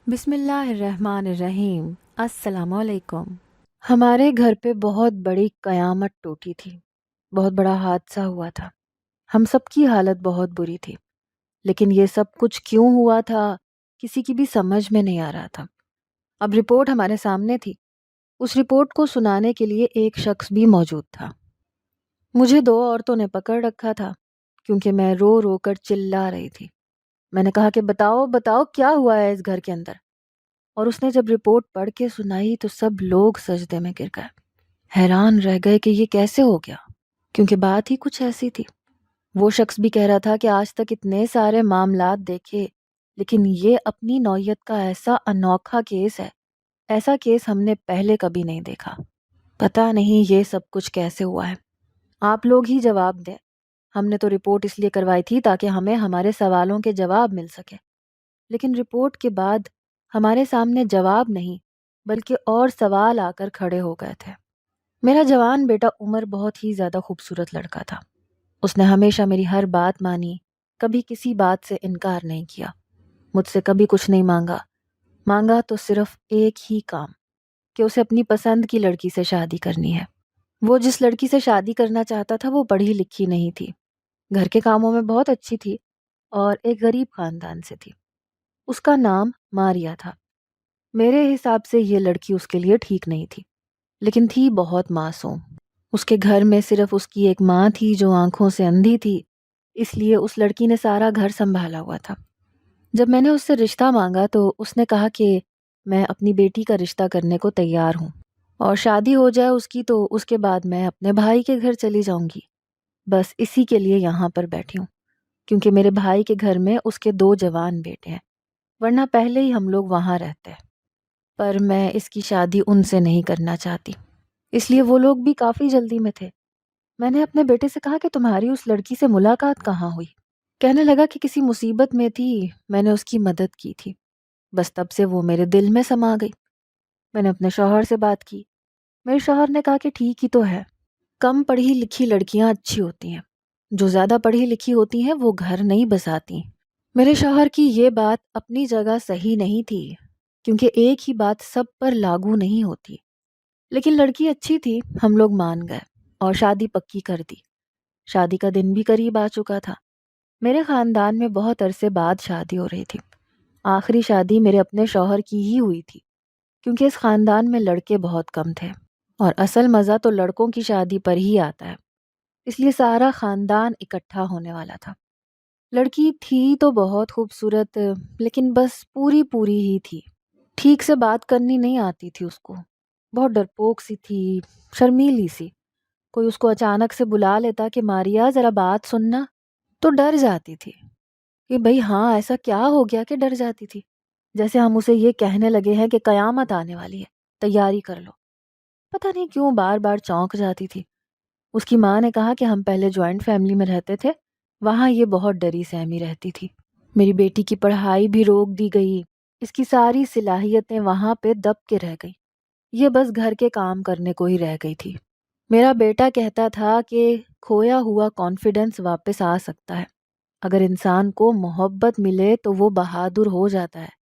بسم اللہ الرحمن الرحیم۔ السلام علیکم۔ ہمارے گھر پہ بہت بڑی قیامت ٹوٹی تھی، بہت بڑا حادثہ ہوا تھا۔ ہم سب کی حالت بہت بری تھی، لیکن یہ سب کچھ کیوں ہوا تھا کسی کی بھی سمجھ میں نہیں آ رہا تھا۔ اب رپورٹ ہمارے سامنے تھی، اس رپورٹ کو سنانے کے لیے ایک شخص بھی موجود تھا۔ مجھے دو عورتوں نے پکڑ رکھا تھا کیونکہ میں رو رو کر چلا رہی تھی۔ میں نے کہا کہ بتاؤ بتاؤ کیا ہوا ہے اس گھر کے اندر، اور اس نے جب رپورٹ پڑھ کے سنائی تو سب لوگ سجدے میں گر گئے، حیران رہ گئے کہ یہ کیسے ہو گیا، کیونکہ بات ہی کچھ ایسی تھی۔ وہ شخص بھی کہہ رہا تھا کہ آج تک اتنے سارے معاملات دیکھے، لیکن یہ اپنی نوعیت کا ایسا انوکھا کیس ہے، ایسا کیس ہم نے پہلے کبھی نہیں دیکھا۔ پتہ نہیں یہ سب کچھ کیسے ہوا ہے، آپ لوگ ہی جواب دیں۔ ہم نے تو رپورٹ اس لیے کروائی تھی تاکہ ہمیں ہمارے سوالوں کے جواب مل سکے، لیکن رپورٹ کے بعد ہمارے سامنے جواب نہیں بلکہ اور سوال آ کر کھڑے ہو گئے تھے۔ میرا جوان بیٹا عمر بہت ہی زیادہ خوبصورت لڑکا تھا۔ اس نے ہمیشہ میری ہر بات مانی، کبھی کسی بات سے انکار نہیں کیا، مجھ سے کبھی کچھ نہیں مانگا تو صرف ایک ہی کام، کہ اسے اپنی پسند کی لڑکی سے شادی کرنی ہے۔ وہ جس لڑکی سے شادی کرنا چاہتا تھا وہ پڑھی لکھی نہیں تھی، گھر کے کاموں میں بہت اچھی تھی اور ایک غریب خاندان سے تھی۔ اس کا نام ماریا تھا۔ میرے حساب سے یہ لڑکی اس کے لیے ٹھیک نہیں تھی، لیکن تھی بہت معصوم۔ اس کے گھر میں صرف اس کی ایک ماں تھی جو آنکھوں سے اندھی تھی، اس لیے اس لڑکی نے سارا گھر سنبھالا ہوا تھا۔ جب میں نے اس سے رشتہ مانگا تو اس نے کہا کہ میں اپنی بیٹی کا رشتہ کرنے کو تیار ہوں، اور شادی ہو جائے اس کی تو اس کے بعد میں اپنے بھائی کے گھر چلی جاؤں گی۔ بس اسی کے لیے یہاں پر بیٹھی ہوں، کیونکہ میرے بھائی کے گھر میں اس کے 2 جوان بیٹے ہیں، ورنہ پہلے ہی ہم لوگ وہاں رہتے۔ پر میں اس کی شادی ان سے نہیں کرنا چاہتی، اس لیے وہ لوگ بھی کافی جلدی میں تھے۔ میں نے اپنے بیٹے سے کہا کہ تمہاری اس لڑکی سے ملاقات کہاں ہوئی؟ کہنے لگا کہ کسی مصیبت میں تھی، میں نے اس کی مدد کی تھی، بس تب سے وہ میرے دل میں سما گئی۔ میں نے اپنے شوہر سے بات کی، میرے شوہر نے کہا کہ ٹھیک ہی تو ہے، کم پڑھی لکھی لڑکیاں اچھی ہوتی ہیں، جو زیادہ پڑھی لکھی ہوتی ہیں وہ گھر نہیں بساتی۔ میرے شوہر کی یہ بات اپنی جگہ صحیح نہیں تھی، کیونکہ ایک ہی بات سب پر لاگو نہیں ہوتی، لیکن لڑکی اچھی تھی، ہم لوگ مان گئے اور شادی پکی کر دی۔ شادی کا دن بھی قریب آ چکا تھا۔ میرے خاندان میں بہت عرصے بعد شادی ہو رہی تھی۔ آخری شادی میرے اپنے شوہر کی ہی ہوئی تھی، کیونکہ اس خاندان میں لڑکے بہت کم تھے، اور اصل مزہ تو لڑکوں کی شادی پر ہی آتا ہے، اس لیے سارا خاندان اکٹھا ہونے والا تھا۔ لڑکی تھی تو بہت خوبصورت، لیکن بس پوری پوری ہی تھی، ٹھیک سے بات کرنی نہیں آتی تھی اس کو، بہت ڈرپوک سی تھی، شرمیلی سی۔ کوئی اس کو اچانک سے بلا لیتا کہ ماریا ذرا بات سننا، تو ڈر جاتی تھی کہ بھئی ہاں ایسا کیا ہو گیا کہ ڈر جاتی تھی، جیسے ہم اسے یہ کہنے لگے ہیں کہ قیامت آنے والی ہے، تیاری کر لو۔ پتہ نہیں کیوں بار بار چونک جاتی تھی۔ اس کی ماں نے کہا کہ ہم پہلے جوائنٹ فیملی میں رہتے تھے، وہاں یہ بہت ڈری سہمی رہتی تھی۔ میری بیٹی کی پڑھائی بھی روک دی گئی، اس کی ساری صلاحیتیں وہاں پہ دب کے رہ گئی، یہ بس گھر کے کام کرنے کو ہی رہ گئی تھی۔ میرا بیٹا کہتا تھا کہ کھویا ہوا کانفیڈنس واپس آ سکتا ہے، اگر انسان کو محبت ملے تو وہ بہادر ہو جاتا ہے۔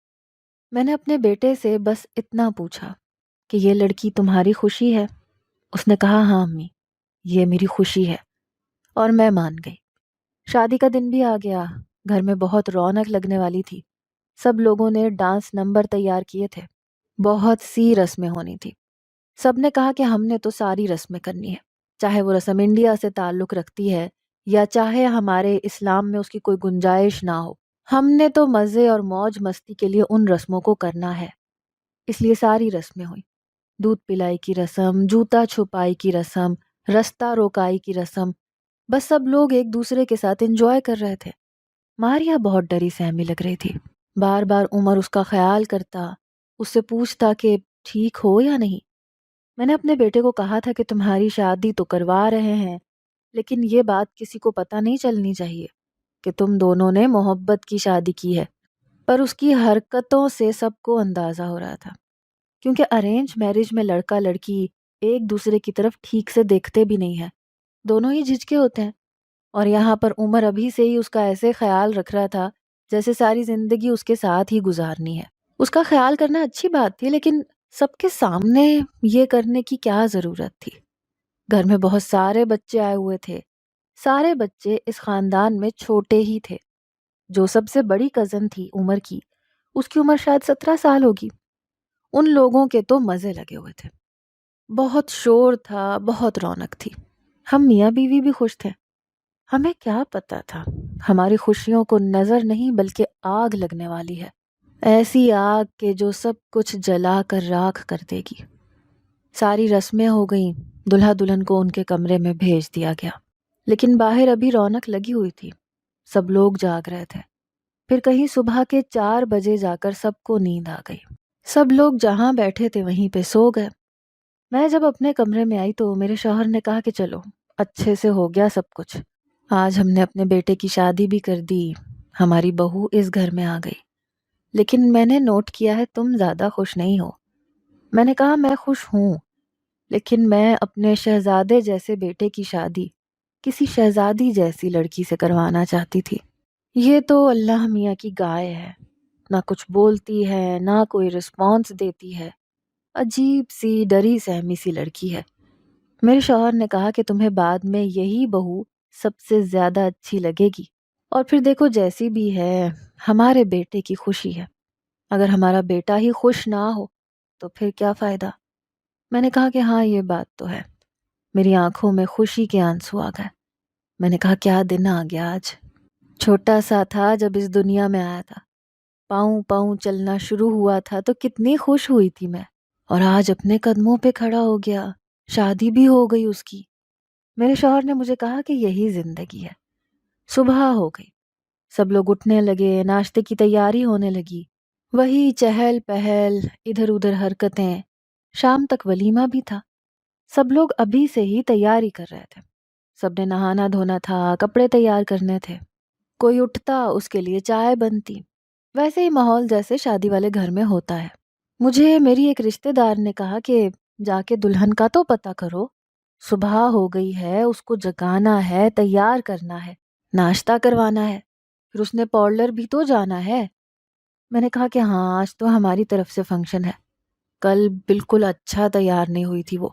میں نے اپنے بیٹے سے بس اتنا پوچھا کہ یہ لڑکی تمہاری خوشی ہے؟ اس نے کہا ہاں امی، یہ میری خوشی ہے، اور میں مان گئی۔ شادی کا دن بھی آ گیا، گھر میں بہت رونق لگنے والی تھی، سب لوگوں نے ڈانس نمبر تیار کیے تھے، بہت سی رسمیں ہونی تھی۔ سب نے کہا کہ ہم نے تو ساری رسمیں کرنی ہے، چاہے وہ رسم انڈیا سے تعلق رکھتی ہے یا چاہے ہمارے اسلام میں اس کی کوئی گنجائش نہ ہو، ہم نے تو مزے اور موج مستی کے لیے ان رسموں کو کرنا ہے۔ اس لیے ساری رسمیں ہوئیں، دودھ پلائی کی رسم، جوتا چھپائی کی رسم، رستہ روکائی کی رسم، بس سب لوگ ایک دوسرے کے ساتھ انجوائے کر رہے تھے۔ ماریا بہت ڈری سہمی لگ رہی تھی، بار بار عمر اس کا خیال کرتا، اس سے پوچھتا کہ ٹھیک ہو یا نہیں۔ میں نے اپنے بیٹے کو کہا تھا کہ تمہاری شادی تو کروا رہے ہیں، لیکن یہ بات کسی کو پتہ نہیں چلنی چاہیے کہ تم دونوں نے محبت کی شادی کی ہے۔ پر اس کی حرکتوں سے سب کو اندازہ ہو رہا تھا، کیونکہ ارینج میرج میں لڑکا لڑکی ایک دوسرے کی طرف ٹھیک سے دیکھتے بھی نہیں ہیں، دونوں ہی جھجکے ہوتے ہیں، اور یہاں پر عمر ابھی سے ہی اس کا ایسے خیال رکھ رہا تھا جیسے ساری زندگی اس کے ساتھ ہی گزارنی ہے۔ اس کا خیال کرنا اچھی بات تھی، لیکن سب کے سامنے یہ کرنے کی کیا ضرورت تھی؟ گھر میں بہت سارے بچے آئے ہوئے تھے، سارے بچے اس خاندان میں چھوٹے ہی تھے۔ جو سب سے بڑی کزن تھی عمر کی، اس کی عمر شاید 17 سال ہوگی۔ ان لوگوں کے تو مزے لگے ہوئے تھے، بہت شور تھا، بہت رونق تھی۔ ہم میاں بیوی بھی خوش تھے۔ ہمیں کیا پتا تھا ہماری خوشیوں کو نظر نہیں بلکہ آگ لگنے والی ہے، ایسی آگ کہ جو سب کچھ جلا کر راکھ کر دے گی۔ ساری رسمیں ہو گئیں، دلہا دلہن کو ان کے کمرے میں بھیج دیا گیا، لیکن باہر ابھی رونق لگی ہوئی تھی، سب لوگ جاگ رہے تھے۔ پھر کہیں صبح کے 4 بجے جا کر سب کو نیند آ گئی، سب لوگ جہاں بیٹھے تھے وہیں پہ سو گئے۔ میں جب اپنے کمرے میں آئی تو میرے شوہر نے کہا کہ چلو اچھے سے ہو گیا سب کچھ، آج ہم نے اپنے بیٹے کی شادی بھی کر دی، ہماری بہو اس گھر میں آ گئی۔ لیکن میں نے نوٹ کیا ہے تم زیادہ خوش نہیں ہو۔ میں نے کہا میں خوش ہوں، لیکن میں اپنے شہزادے جیسے بیٹے کی شادی کسی شہزادی جیسی لڑکی سے کروانا چاہتی تھی۔ یہ تو اللہ میاں کی گائے ہے، نہ کچھ بولتی ہے، نہ کوئی رسپانس دیتی ہے، عجیب سی ڈری سہمی سی لڑکی ہے۔ میرے شوہر نے کہا کہ تمہیں بعد میں یہی بہو سب سے زیادہ اچھی لگے گی، اور پھر دیکھو جیسی بھی ہے ہمارے بیٹے کی خوشی ہے، اگر ہمارا بیٹا ہی خوش نہ ہو تو پھر کیا فائدہ۔ میں نے کہا کہ ہاں یہ بات تو ہے۔ میری آنکھوں میں خوشی کے آنسو آ گئے۔ میں نے کہا کیا دن آ گیا آج، چھوٹا سا تھا جب اس دنیا میں آیا تھا، پاؤں پاؤں چلنا شروع ہوا تھا تو کتنی خوش ہوئی تھی میں، اور آج اپنے قدموں پہ کھڑا ہو گیا، شادی بھی ہو گئی اس کی۔ میرے شوہر نے مجھے کہا کہ یہی زندگی ہے۔ صبح ہو گئی، سب لوگ اٹھنے لگے، ناشتے کی تیاری ہونے لگی، وہی چہل پہل، ادھر ادھر حرکتیں، شام تک ولیمہ بھی تھا۔ سب لوگ ابھی سے ہی تیاری کر رہے تھے، سب نے نہانا دھونا تھا، کپڑے تیار کرنے تھے، کوئی اٹھتا اس کے لیے چائے بنتی، ویسے ہی ماحول جیسے شادی والے گھر میں ہوتا ہے۔ مجھے میری ایک رشتہ دار نے کہا کہ جا کے دلہن کا تو پتہ کرو، صبح ہو گئی ہے، اس کو جگانا ہے، تیار کرنا ہے، ناشتہ کروانا ہے، پھر اس نے پارلر بھی تو جانا ہے۔ میں نے کہا کہ ہاں آج تو ہماری طرف سے فنکشن ہے، کل بالکل اچھا تیار نہیں ہوئی تھی وہ،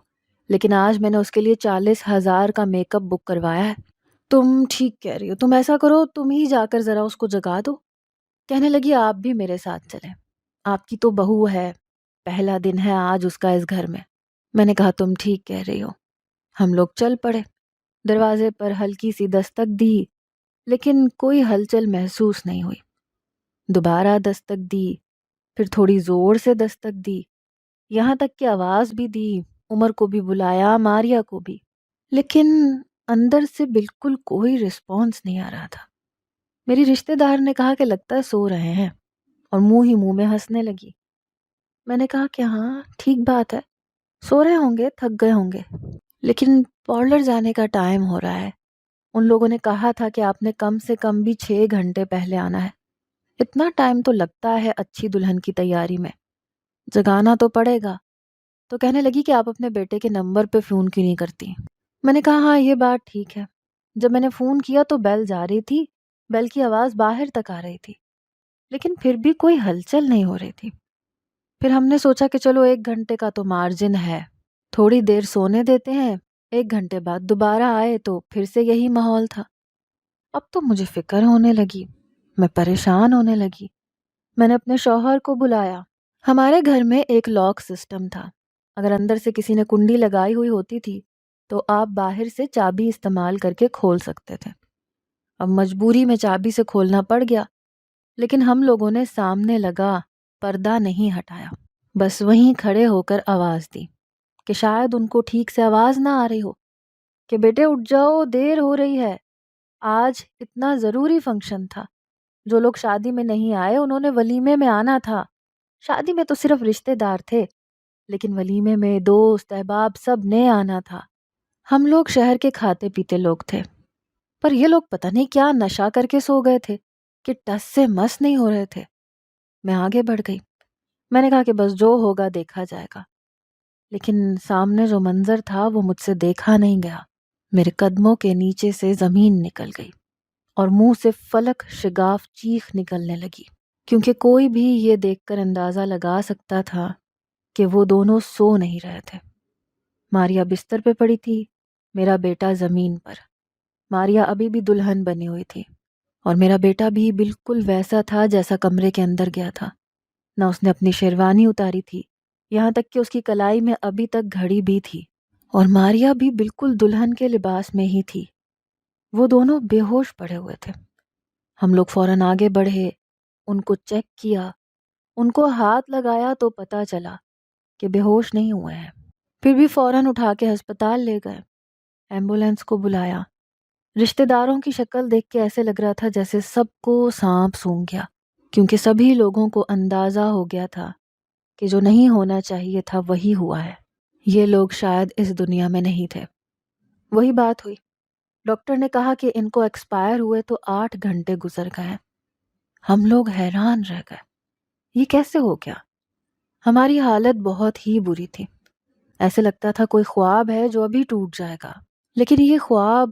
لیکن آج میں نے اس کے لیے 40,000 کا میک اپ بک کروایا ہے۔ تم ٹھیک کہہ رہی ہو، تم ایسا کرو تم ہی جا کر ذرا اس کو جگا دو۔ کہنے لگی آپ بھی میرے ساتھ چلیں، آپ کی تو بہو ہے، پہلا دن ہے آج اس کا اس گھر میں۔ میں نے کہا تم ٹھیک کہہ رہی ہو۔ ہم لوگ چل پڑے، دروازے پر ہلکی سی دستک دی، لیکن کوئی ہلچل محسوس نہیں ہوئی۔ دوبارہ دستک دی، پھر تھوڑی زور سے دستک دی، یہاں تک کہ آواز بھی دی، عمر کو بھی بلایا، ماریا کو بھی، لیکن اندر سے بالکل کوئی رسپانس نہیں آ رہا تھا۔ میری رشتہ دار نے کہا کہ لگتا ہے سو رہے ہیں، اور منہ ہی منہ میں ہنسنے لگی۔ میں نے کہا کہ ہاں ٹھیک بات ہے، سو رہے ہوں گے، تھک گئے ہوں گے، لیکن پارلر جانے کا ٹائم ہو رہا ہے، ان لوگوں نے کہا تھا کہ آپ نے کم سے کم بھی 6 گھنٹے پہلے آنا ہے، اتنا ٹائم تو لگتا ہے اچھی دلہن کی تیاری میں، جگانا تو پڑے گا۔ تو کہنے لگی کہ آپ اپنے بیٹے کے نمبر پہ فون کیوں نہیں کرتی؟ میں نے کہا ہاں یہ بات ٹھیک ہے، جب میں نے فون کیا تو بیل جا رہی تھی، بیل کی آواز باہر تک آ رہی تھی، لیکن پھر بھی کوئی ہلچل نہیں ہو رہی تھی۔ پھر ہم نے سوچا کہ چلو 1 گھنٹے کا تو مارجن ہے، تھوڑی دیر سونے دیتے ہیں، 1 گھنٹے بعد دوبارہ آئے تو پھر سے یہی ماحول تھا۔ اب تو مجھے فکر ہونے لگی، میں پریشان ہونے لگی۔ میں نے اپنے شوہر کو بلایا۔ ہمارے گھر میں ایک لاک سسٹم تھا، اگر اندر سے کسی نے کنڈی لگائی ہوئی ہوتی تھی تو آپ باہر سے چابی استعمال کر کے کھول سکتے تھے۔ اب مجبوری میں چابی سے کھولنا پڑ گیا، لیکن ہم لوگوں نے سامنے لگا پردہ نہیں ہٹایا، بس وہیں کھڑے ہو کر آواز دی کہ شاید ان کو ٹھیک سے آواز نہ آ رہی ہو کہ بیٹے اٹھ جاؤ، دیر ہو رہی ہے، آج اتنا ضروری فنکشن تھا، جو لوگ شادی میں نہیں آئے انہوں نے ولیمے میں آنا تھا۔ شادی میں تو صرف رشتہ دار تھے، لیکن ولیمے میں دوست احباب سب نے آنا تھا۔ ہم لوگ شہر کے کھاتے پیتے لوگ تھے، پر یہ لوگ پتہ نہیں کیا نشہ کر کے سو گئے تھے کہ ٹس سے مس نہیں ہو رہے تھے۔ میں آگے بڑھ گئی، میں نے کہا کہ بس جو ہوگا دیکھا جائے گا، لیکن سامنے جو منظر تھا وہ مجھ سے دیکھا نہیں گیا۔ میرے قدموں کے نیچے سے زمین نکل گئی اور منہ سے فلک شگاف چیخ نکلنے لگی۔ کیونکہ کوئی بھی یہ دیکھ کر اندازہ لگا سکتا تھا کہ وہ دونوں سو نہیں رہے تھے۔ ماریا بستر پہ پڑی تھی، میرا بیٹا زمین پر۔ ماریا ابھی بھی دلہن بنی ہوئی تھی اور میرا بیٹا بھی بالکل ویسا تھا جیسا کمرے کے اندر گیا تھا۔ نہ اس نے اپنی شیروانی اتاری تھی، یہاں تک کہ اس کی کلائی میں ابھی تک گھڑی بھی تھی، اور ماریا بھی بالکل دلہن کے لباس میں ہی تھی۔ وہ دونوں بے ہوش پڑے ہوئے تھے۔ ہم لوگ فوراً آگے بڑھے، ان کو چیک کیا، ان کو ہاتھ لگایا تو پتہ چلا کہ بے ہوش نہیں ہوئے ہیں۔ پھر بھی فوراً اٹھا کے ہسپتال لے گئے، ایمبولینس کو بلایا۔ رشتہ داروں کی شکل دیکھ کے ایسے لگ رہا تھا جیسے سب کو سانپ سونگھ گیا، کیونکہ سبھی لوگوں کو اندازہ ہو گیا تھا کہ جو نہیں ہونا چاہیے تھا وہی ہوا ہے۔ یہ لوگ شاید اس دنیا میں نہیں تھے۔ وہی بات ہوئی، ڈاکٹر نے کہا کہ ان کو ایکسپائر ہوئے تو 8 گھنٹے گزر گئے۔ ہم لوگ حیران رہ گئے، یہ کیسے ہو گیا؟ ہماری حالت بہت ہی بری تھی، ایسے لگتا تھا کوئی خواب ہے جو ابھی ٹوٹ جائے گا، لیکن یہ خواب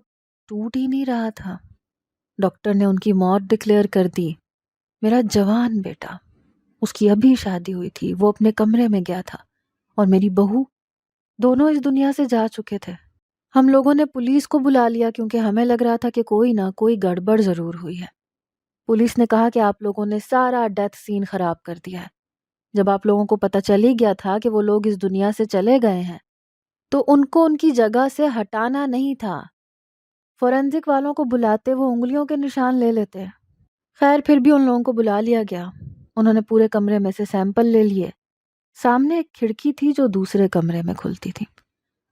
ٹوٹ ہی نہیں رہا تھا۔ ڈاکٹر نے ان کی موت ڈکلیئر کر دی۔ میرا جوان بیٹا، اس کی ابھی شادی ہوئی تھی، وہ اپنے کمرے میں گیا تھا، اور میری بہو، دونوں اس دنیا سے جا چکے تھے۔ ہم لوگوں نے پولیس کو بلا لیا کیونکہ ہمیں لگ رہا تھا کہ کوئی نہ کوئی گڑبڑ ضرور ہوئی ہے۔ پولیس نے کہا کہ آپ لوگوں نے سارا ڈیتھ سین خراب کر دیا ہے۔ جب آپ لوگوں کو پتہ چل ہی گیا تھا کہ وہ لوگ اس دنیا سے چلے گئے ہیں تو ان کو ان کی جگہ سے ہٹانا نہیں تھا۔ فورینزک والوں کو بلاتے وہ انگلیوں کے نشان لے لیتے۔ خیر پھر بھی ان لوگوں کو بلا لیا گیا۔ انہوں نے پورے کمرے میں سے سیمپل لے لیے۔ سامنے ایک کھڑکی تھی جو دوسرے کمرے میں کھلتی تھی۔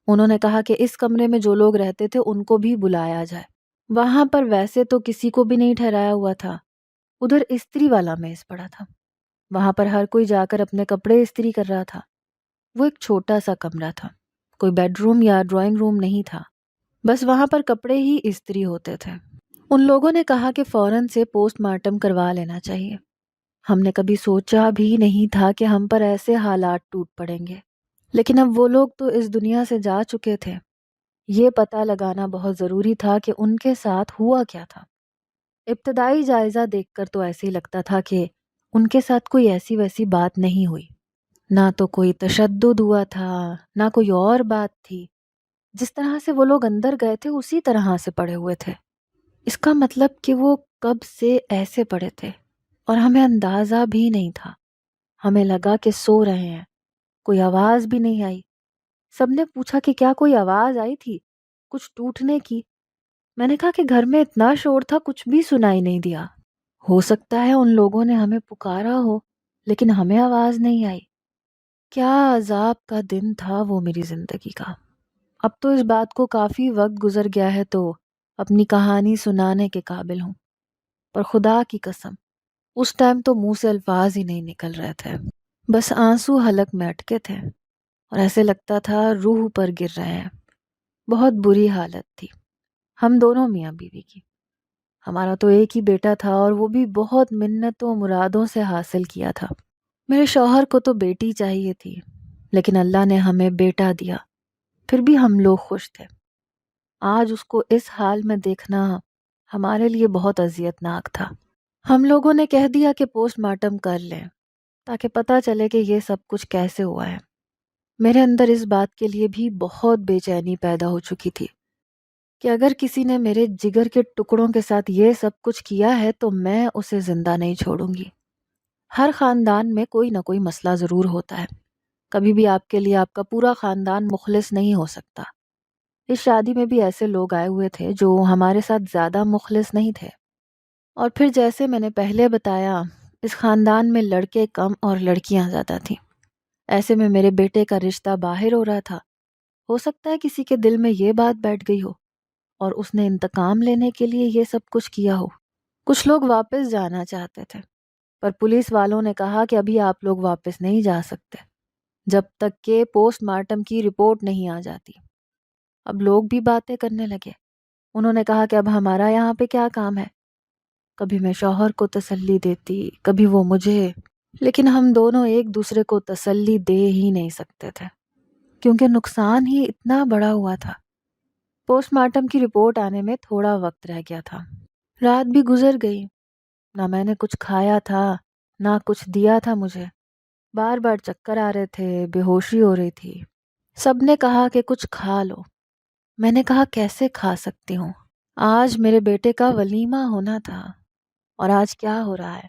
انہوں نے کہا کہ اس کمرے میں جو لوگ رہتے تھے ان کو بھی بلایا جائے۔ وہاں پر ویسے تو کسی کو بھی نہیں ٹھہرایا ہوا تھا، ادھر استری والا میز پڑا تھا، وہاں پر ہر کوئی جا کر اپنے کپڑے استری کر رہا تھا۔ وہ ایک چھوٹا سا کمرہ تھا، کوئی بیڈ روم یا ڈرائنگ روم نہیں تھا، بس وہاں پر کپڑے ہی استری ہوتے تھے۔ ان لوگوں نے کہا کہ فوراً سے پوسٹ مارٹم کروا لینا چاہیے۔ ہم نے کبھی سوچا بھی نہیں تھا کہ ہم پر ایسے حالات ٹوٹ پڑیں گے، لیکن اب وہ لوگ تو اس دنیا سے جا چکے تھے۔ یہ پتہ لگانا بہت ضروری تھا کہ ان کے ساتھ ہوا کیا تھا۔ ابتدائی جائزہ دیکھ کر تو ایسے ہی لگتا تھا کہ ان کے ساتھ کوئی ایسی ویسی بات نہیں ہوئی، نہ تو کوئی تشدد ہوا تھا، نہ کوئی اور بات تھی۔ جس طرح سے وہ لوگ اندر گئے تھے اسی طرح سے پڑے ہوئے تھے۔ اس کا مطلب کہ وہ کب سے ایسے پڑے تھے اور ہمیں اندازہ بھی نہیں تھا۔ ہمیں لگا کہ سو رہے ہیں، کوئی آواز بھی نہیں آئی۔ سب نے پوچھا کہ کیا کوئی آواز آئی تھی کچھ ٹوٹنے کی؟ میں نے کہا کہ گھر میں اتنا شور تھا کچھ بھی سنائی نہیں دیا۔ ہو سکتا ہے ان لوگوں نے ہمیں پکارا ہو لیکن ہمیں آواز نہیں آئی۔ کیا عذاب کا دن تھا وہ میری زندگی کا۔ اب تو اس بات کو کافی وقت گزر گیا ہے تو اپنی کہانی سنانے کے قابل ہوں، پر خدا کی قسم اس ٹائم تو منہ سے الفاظ ہی نہیں نکل رہے تھے، بس آنسو حلق میں اٹکے تھے اور ایسے لگتا تھا روح پر گر رہے ہیں۔ بہت بری حالت تھی ہم دونوں میاں بیوی کی۔ ہمارا تو ایک ہی بیٹا تھا اور وہ بھی بہت منتوں مرادوں سے حاصل کیا تھا۔ میرے شوہر کو تو بیٹی چاہیے تھی لیکن اللہ نے ہمیں بیٹا دیا، پھر بھی ہم لوگ خوش تھے۔ آج اس کو اس حال میں دیکھنا ہمارے لیے بہت اذیت ناک تھا۔ ہم لوگوں نے کہہ دیا کہ پوسٹ مارٹم کر لیں تاکہ پتہ چلے کہ یہ سب کچھ کیسے ہوا ہے۔ میرے اندر اس بات کے لیے بھی بہت بے چینی پیدا ہو چکی تھی کہ اگر کسی نے میرے جگر کے ٹکڑوں کے ساتھ یہ سب کچھ کیا ہے تو میں اسے زندہ نہیں چھوڑوں گی۔ ہر خاندان میں کوئی نہ کوئی مسئلہ ضرور ہوتا ہے، کبھی بھی آپ کے لیے آپ کا پورا خاندان مخلص نہیں ہو سکتا۔ اس شادی میں بھی ایسے لوگ آئے ہوئے تھے جو ہمارے ساتھ زیادہ مخلص نہیں تھے، اور پھر جیسے میں نے پہلے بتایا اس خاندان میں لڑکے کم اور لڑکیاں زیادہ تھیں۔ ایسے میں میرے بیٹے کا رشتہ باہر ہو رہا تھا۔ ہو سکتا ہے کسی کے دل میں یہ بات بیٹھ گئی ہو اور اس نے انتقام لینے کے لیے یہ سب کچھ کیا ہو۔ کچھ لوگ واپس جانا چاہتے تھے پر پولیس والوں نے کہا کہ ابھی آپ لوگ واپس نہیں جا سکتے جب تک کہ پوسٹ مارٹم کی رپورٹ نہیں آ جاتی۔ اب لوگ بھی باتیں کرنے لگے۔ انہوں نے کہا کہ اب ہمارا یہاں پہ کیا کام ہے؟ کبھی میں شوہر کو تسلی دیتی، کبھی وہ مجھے، لیکن ہم دونوں ایک دوسرے کو تسلی دے ہی نہیں سکتے تھے کیونکہ نقصان ہی اتنا بڑا ہوا تھا۔ پوسٹ مارٹم کی رپورٹ آنے میں تھوڑا وقت رہ گیا تھا۔ رات بھی گزر گئی، نہ میں نے کچھ کھایا تھا نہ کچھ دیا تھا مجھے، بار بار چکر آ رہے تھے، بے ہوشی ہو رہی تھی۔ سب نے کہا کہ کچھ کھا لو۔ میں نے کہا کیسے کھا سکتی ہوں؟ آج میرے بیٹے کا ولیمہ ہونا تھا، اور آج کیا ہو رہا ہے؟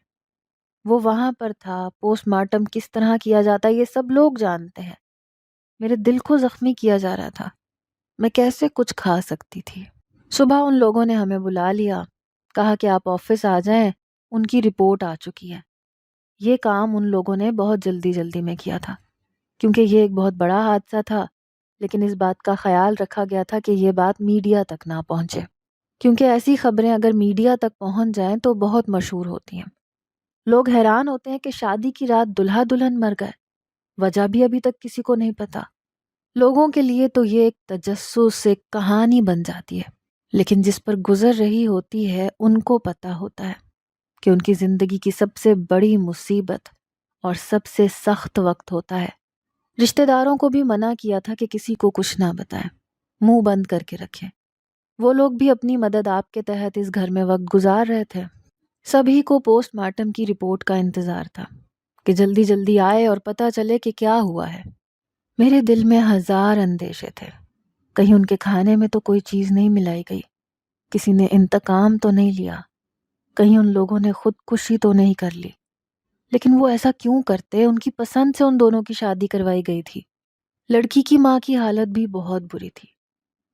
وہ وہاں پر تھا، پوسٹ مارٹم کس طرح کیا جاتا ہے یہ سب لوگ جانتے ہیں۔ میرے دل کو زخمی کیا جا رہا تھا، میں کیسے کچھ کھا سکتی تھی؟ صبح ان لوگوں نے ہمیں بلا لیا، کہا کہ آپ آفس آ جائیں، ان کی رپورٹ آ چکی ہے۔ یہ کام ان لوگوں نے بہت جلدی جلدی میں کیا تھا، کیونکہ یہ ایک بہت بڑا حادثہ تھا، لیکن اس بات کا خیال رکھا گیا تھا کہ یہ بات میڈیا تک نہ پہنچے، کیونکہ ایسی خبریں اگر میڈیا تک پہنچ جائیں تو بہت مشہور ہوتی ہیں۔ لوگ حیران ہوتے ہیں کہ شادی کی رات دلہا دلہن مر گئے، وجہ بھی ابھی تک کسی کو نہیں پتا۔ لوگوں کے لیے تو یہ ایک تجسس، ایک کہانی بن جاتی ہے، لیکن جس پر گزر رہی ہوتی ہے ان کو پتا ہوتا ہے کہ ان کی زندگی کی سب سے بڑی مصیبت اور سب سے سخت وقت ہوتا ہے۔ رشتہ داروں کو بھی منع کیا تھا کہ کسی کو کچھ نہ بتائیں، منہ بند کر کے رکھیں۔ وہ لوگ بھی اپنی مدد آپ کے تحت اس گھر میں وقت گزار رہے تھے۔ سبھی کو پوسٹ مارٹم کی رپورٹ کا انتظار تھا کہ جلدی جلدی آئے اور پتہ چلے کہ کیا ہوا ہے۔ میرے دل میں ہزار اندیشے تھے، کہیں ان کے کھانے میں تو کوئی چیز نہیں ملائی گئی، کسی نے انتقام تو نہیں لیا، کہیں ان لوگوں نے خودکشی تو نہیں کر لی۔ لیکن وہ ایسا کیوں کرتے؟ ان کی پسند سے ان دونوں کی شادی کروائی گئی تھی۔ لڑکی کی ماں کی حالت بھی بہت بری تھی،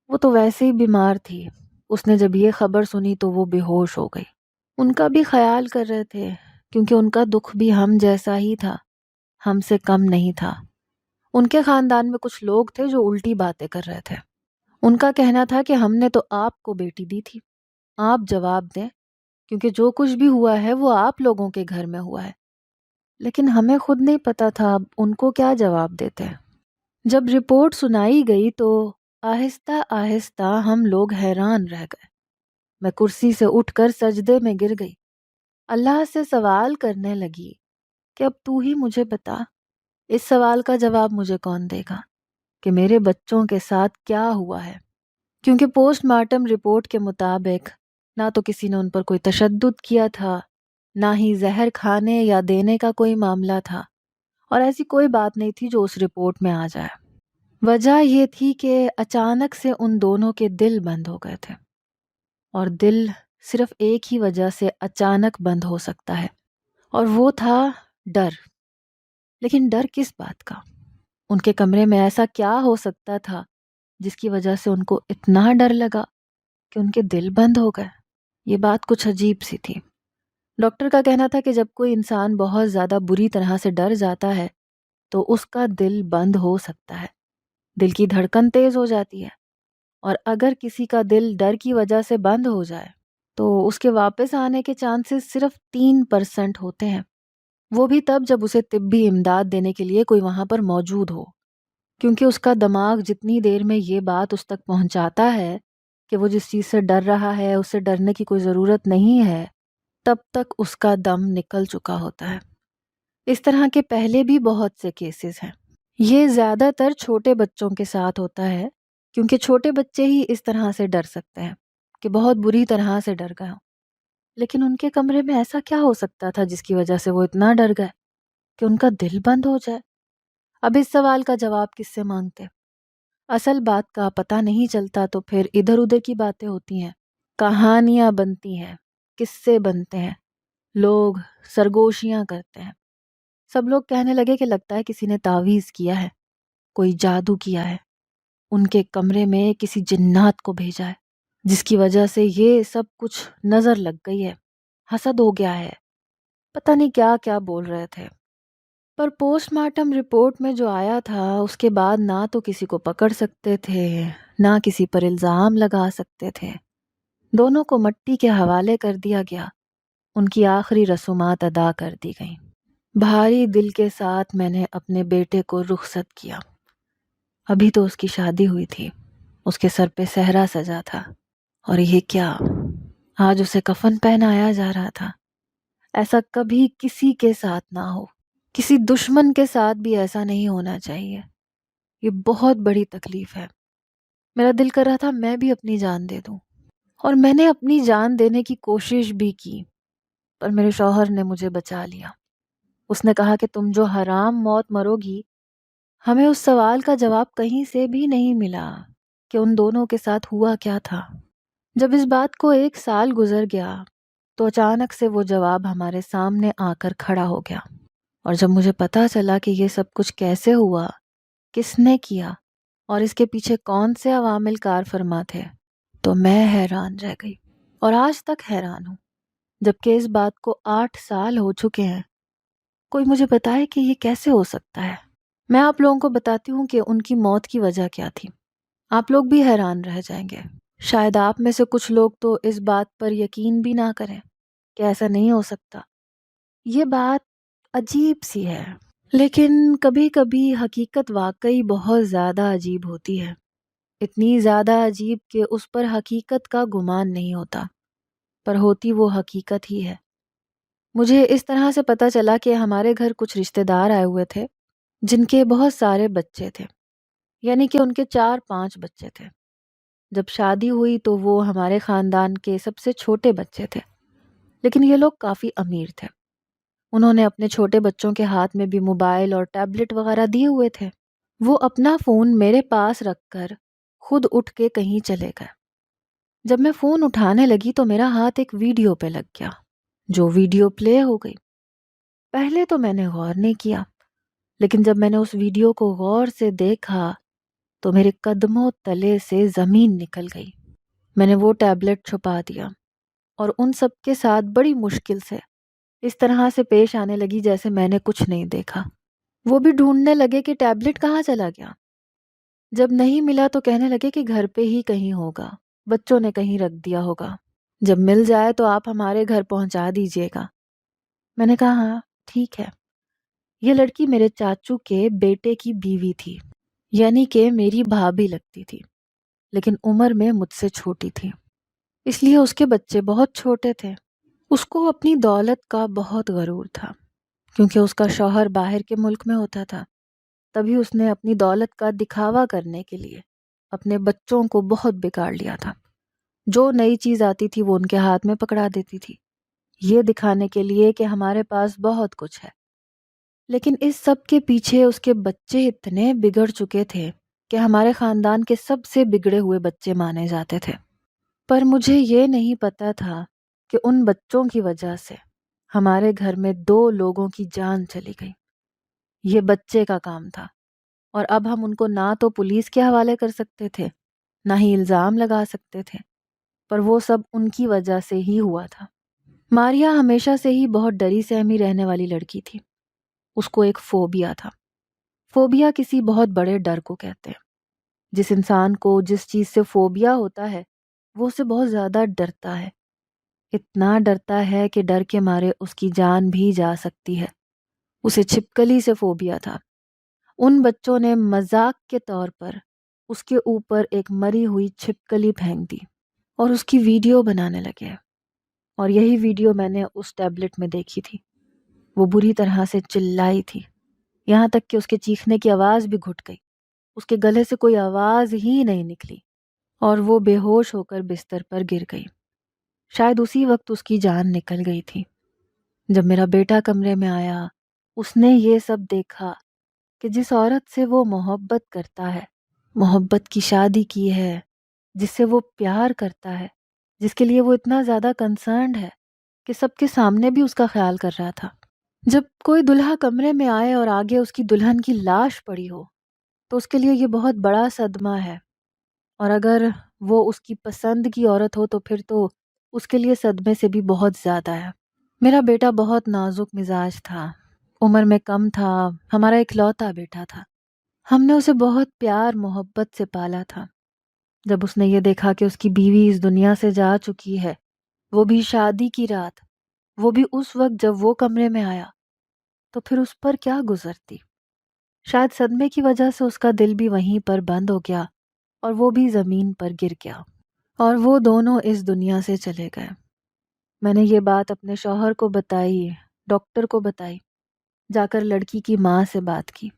وہ تو ویسے ہی بیمار تھی، اس نے جب یہ خبر سنی تو وہ بے ہوش ہو گئی۔ ان کا بھی خیال کر رہے تھے، کیونکہ ان کا دکھ بھی ہم جیسا ہی تھا، ہم سے کم نہیں تھا۔ ان کے خاندان میں کچھ لوگ تھے جو الٹی باتیں کر رہے تھے۔ ان کا کہنا تھا کہ ہم نے تو آپ کو بیٹی دی تھی، آپ جواب دیں، کیونکہ جو کچھ بھی ہوا ہے وہ آپ لوگوں کے گھر میں ہوا ہے۔ لیکن ہمیں خود نہیں پتا تھا اب ان کو کیا جواب دیتے۔ جب رپورٹ سنائی گئی تو آہستہ آہستہ ہم لوگ حیران رہ گئے۔ میں کرسی سے اٹھ کر سجدے میں گر گئی، اللہ سے سوال کرنے لگی کہ اب تو ہی مجھے بتا، اس سوال کا جواب مجھے کون دے گا کہ میرے بچوں کے ساتھ کیا ہوا ہے؟ کیونکہ پوسٹ مارٹم رپورٹ کے مطابق نہ تو کسی نے ان پر کوئی تشدد کیا تھا، نہ ہی زہر کھانے یا دینے کا کوئی معاملہ تھا، اور ایسی کوئی بات نہیں تھی جو اس رپورٹ میں آ جائے۔ وجہ یہ تھی کہ اچانک سے ان دونوں کے دل بند ہو گئے تھے، اور دل صرف ایک ہی وجہ سے اچانک بند ہو سکتا ہے، اور وہ تھا ڈر۔ لیکن ڈر کس بات کا؟ ان کے کمرے میں ایسا کیا ہو سکتا تھا جس کی وجہ سے ان کو اتنا ڈر لگا کہ ان کے دل بند ہو گئے؟ یہ بات کچھ عجیب سی تھی۔ ڈاکٹر کا کہنا تھا کہ جب کوئی انسان بہت زیادہ بری طرح سے ڈر جاتا ہے تو اس کا دل بند ہو سکتا ہے، دل کی دھڑکن تیز ہو جاتی ہے، اور اگر کسی کا دل ڈر کی وجہ سے بند ہو جائے تو اس کے واپس آنے کے چانسز صرف 3% ہوتے ہیں، وہ بھی تب جب اسے طبی امداد دینے کے لیے کوئی وہاں پر موجود ہو، کیونکہ اس کا دماغ جتنی دیر میں یہ بات اس تک پہنچاتا ہے کہ وہ جس چیز سے ڈر رہا ہے اس سے ڈرنے کی کوئی ضرورت نہیں ہے، تب تک اس کا دم نکل چکا ہوتا ہے۔ اس طرح کے پہلے بھی بہت سے کیسز ہیں۔ یہ زیادہ تر چھوٹے بچوں کے ساتھ ہوتا ہے، کیونکہ چھوٹے بچے ہی اس طرح سے ڈر سکتے ہیں کہ بہت بری طرح سے ڈر گئے ہوں۔ لیکن ان کے کمرے میں ایسا کیا ہو سکتا تھا جس کی وجہ سے وہ اتنا ڈر گئے کہ ان کا دل بند ہو جائے؟ اب اس سوال کا جواب کس سے مانگتے؟ اصل بات کا پتہ نہیں چلتا تو پھر ادھر ادھر کی باتیں ہوتی ہیں، کہانیاں بنتی ہیں، قصے بنتے ہیں، لوگ سرگوشیاں کرتے ہیں۔ سب لوگ کہنے لگے کہ لگتا ہے کسی نے تعویذ کیا ہے، کوئی جادو کیا ہے، ان کے کمرے میں کسی جنات کو بھیجا ہے، جس کی وجہ سے یہ سب کچھ نظر لگ گئی ہے، حسد ہو گیا ہے، پتہ نہیں کیا کیا بول رہے تھے۔ پر پوسٹ مارٹم رپورٹ میں جو آیا تھا اس کے بعد نہ تو کسی کو پکڑ سکتے تھے، نہ کسی پر الزام لگا سکتے تھے، دونوں کو مٹی کے حوالے کر دیا گیا، ان کی آخری رسومات ادا کر دی گئیں۔ بھاری دل کے ساتھ میں نے اپنے بیٹے کو رخصت کیا۔ ابھی تو اس کی شادی ہوئی تھی، اس کے سر پہ صحرا سجا تھا، اور یہ کیا، آج اسے کفن پہنایا جا رہا تھا۔ ایسا کبھی کسی کے ساتھ نہ ہو، کسی دشمن کے ساتھ بھی ایسا نہیں ہونا چاہیے۔ یہ بہت بڑی تکلیف ہے۔ میرا دل کر رہا تھا میں بھی اپنی جان دے دوں، اور میں نے اپنی جان دینے کی کوشش بھی کی، پر میرے شوہر نے مجھے بچا لیا۔ اس نے کہا کہ تم جو حرام موت مرو گی، ہمیں اس سوال کا جواب کہیں سے بھی نہیں ملا کہ ان دونوں کے ساتھ ہوا کیا تھا۔ جب اس بات کو 1 سال گزر گیا تو اچانک سے وہ جواب ہمارے سامنے آ کر کھڑا ہو گیا، اور جب مجھے پتا چلا کہ یہ سب کچھ کیسے ہوا، کس نے کیا اور اس کے پیچھے کون سے عوامل کار فرما تھے، تو میں حیران رہ گئی، اور آج تک حیران ہوں، جبکہ اس بات کو 8 سال ہو چکے ہیں۔ کوئی مجھے بتائے کہ یہ کیسے ہو سکتا ہے۔ میں آپ لوگوں کو بتاتی ہوں کہ ان کی موت کی وجہ کیا تھی۔ آپ لوگ بھی حیران رہ جائیں گے۔ شاید آپ میں سے کچھ لوگ تو اس بات پر یقین بھی نہ کریں کہ ایسا نہیں ہو سکتا۔ یہ بات عجیب سی ہے، لیکن کبھی کبھی حقیقت واقعی بہت زیادہ عجیب ہوتی ہے، اتنی زیادہ عجیب کہ اس پر حقیقت کا گمان نہیں ہوتا، پر ہوتی وہ حقیقت ہی ہے۔ مجھے اس طرح سے پتہ چلا کہ ہمارے گھر کچھ رشتہ دار آئے ہوئے تھے جن کے بہت سارے بچے تھے، یعنی کہ ان کے 4-5 بچے تھے۔ جب شادی ہوئی تو وہ ہمارے خاندان کے سب سے چھوٹے بچے تھے، لیکن یہ لوگ کافی امیر تھے۔ انہوں نے اپنے چھوٹے بچوں کے ہاتھ میں بھی موبائل اور ٹیبلٹ وغیرہ دیے ہوئے تھے۔ وہ اپنا فون میرے پاس رکھ کر خود اٹھ کے کہیں چلے گئے۔ جب میں فون اٹھانے لگی تو میرا ہاتھ ایک ویڈیو پہ لگ گیا، جو ویڈیو پلے ہو گئی۔ پہلے تو میں نے غور نہیں کیا، لیکن جب میں نے اس ویڈیو کو غور سے دیکھا تو میرے قدموں تلے سے زمین نکل گئی۔ میں نے وہ ٹیبلٹ چھپا دیا اور ان سب کے ساتھ بڑی مشکل سے اس طرح سے پیش آنے لگی جیسے میں نے کچھ نہیں دیکھا۔ وہ بھی ڈھونڈنے لگے کہ ٹیبلٹ کہاں چلا گیا۔ جب نہیں ملا تو کہنے لگے کہ گھر پہ ہی کہیں ہوگا، بچوں نے کہیں رکھ دیا ہوگا، جب مل جائے تو آپ ہمارے گھر پہنچا دیجیے گا۔ میں نے کہا ہاں ٹھیک ہے۔ یہ لڑکی میرے چاچو کے بیٹے کی بیوی تھی، یعنی کہ میری بھابھی لگتی تھی، لیکن عمر میں مجھ سے چھوٹی تھی، اس لیے اس کے بچے بہت چھوٹے تھے۔ اس کو اپنی دولت کا بہت غرور تھا، کیونکہ اس کا شوہر باہر کے ملک میں ہوتا تھا، تبھی اس نے اپنی دولت کا دکھاوا کرنے کے لیے اپنے بچوں کو بہت بگاڑ لیا تھا۔ جو نئی چیز آتی تھی وہ ان کے ہاتھ میں پکڑا دیتی تھی، یہ دکھانے کے لیے کہ ہمارے پاس بہت کچھ ہے۔ لیکن اس سب کے پیچھے اس کے بچے اتنے بگڑ چکے تھے کہ ہمارے خاندان کے سب سے بگڑے ہوئے بچے مانے جاتے تھے۔ پر مجھے یہ نہیں پتا تھا کہ ان بچوں کی وجہ سے ہمارے گھر میں 2 لوگوں کی جان چلی گئی۔ یہ بچے کا کام تھا، اور اب ہم ان کو نہ تو پولیس کے حوالے کر سکتے تھے، نہ ہی الزام لگا سکتے تھے، پر وہ سب ان کی وجہ سے ہی ہوا تھا۔ ماریا ہمیشہ سے ہی بہت ڈری سہمی رہنے والی لڑکی تھی۔ اس کو ایک فوبیا تھا۔ فوبیا کسی بہت بڑے ڈر کو کہتے ہیں۔ جس انسان کو جس چیز سے فوبیا ہوتا ہے وہ اسے بہت زیادہ ڈرتا ہے، اتنا ڈرتا ہے کہ ڈر کے مارے اس کی جان بھی جا سکتی ہے۔ اسے چھپکلی سے فوبیا تھا۔ ان بچوں نے مذاق کے طور پر اس کے اوپر ایک مری ہوئی چھپکلی پھینک دی اور اس کی ویڈیو بنانے لگے، اور یہی ویڈیو میں نے اس ٹیبلٹ میں دیکھی تھی۔ وہ بری طرح سے چلائی تھی، یہاں تک کہ اس کے چیخنے کی آواز بھی گھٹ گئی، اس کے گلے سے کوئی آواز ہی نہیں نکلی، اور وہ بے ہوش ہو کر بستر پر گر گئی۔ شاید اسی وقت اس کی جان نکل گئی تھی۔ جب میرا بیٹا کمرے میں آیا، اس نے یہ سب دیکھا کہ جس عورت سے وہ محبت کرتا ہے، محبت کی شادی کی ہے، جس سے وہ پیار کرتا ہے، جس کے لیے وہ اتنا زیادہ کنسرنڈ ہے کہ سب کے سامنے بھی اس کا خیال کر رہا تھا، جب کوئی دلہا کمرے میں آئے اور آگے اس کی دلہن کی لاش پڑی ہو تو اس کے لیے یہ بہت بڑا صدمہ ہے، اور اگر وہ اس کی پسند کی عورت ہو تو پھر تو اس کے لیے صدمے سے بھی بہت زیادہ ہے۔ میرا بیٹا بہت نازک مزاج تھا، عمر میں کم تھا، ہمارا اکلوتا بیٹا تھا۔ ہم نے اسے بہت پیار محبت سے پالا تھا۔ جب اس نے یہ دیکھا کہ اس کی بیوی اس دنیا سے جا چکی ہے، وہ بھی شادی کی رات، وہ بھی اس وقت جب وہ کمرے میں آیا، تو پھر اس پر کیا گزرتی۔ شاید صدمے کی وجہ سے اس کا دل بھی وہیں پر بند ہو گیا اور وہ بھی زمین پر گر گیا، اور وہ دونوں اس دنیا سے چلے گئے۔ میں نے یہ بات اپنے شوہر کو بتائی، ڈاکٹر کو بتائی، جا کر لڑکی کی ماں سے بات کی،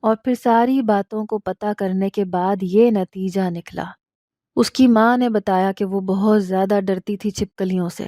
اور پھر ساری باتوں کو پتہ کرنے کے بعد یہ نتیجہ نکلا۔ اس کی ماں نے بتایا کہ وہ بہت زیادہ ڈرتی تھی چھپکلیوں سے۔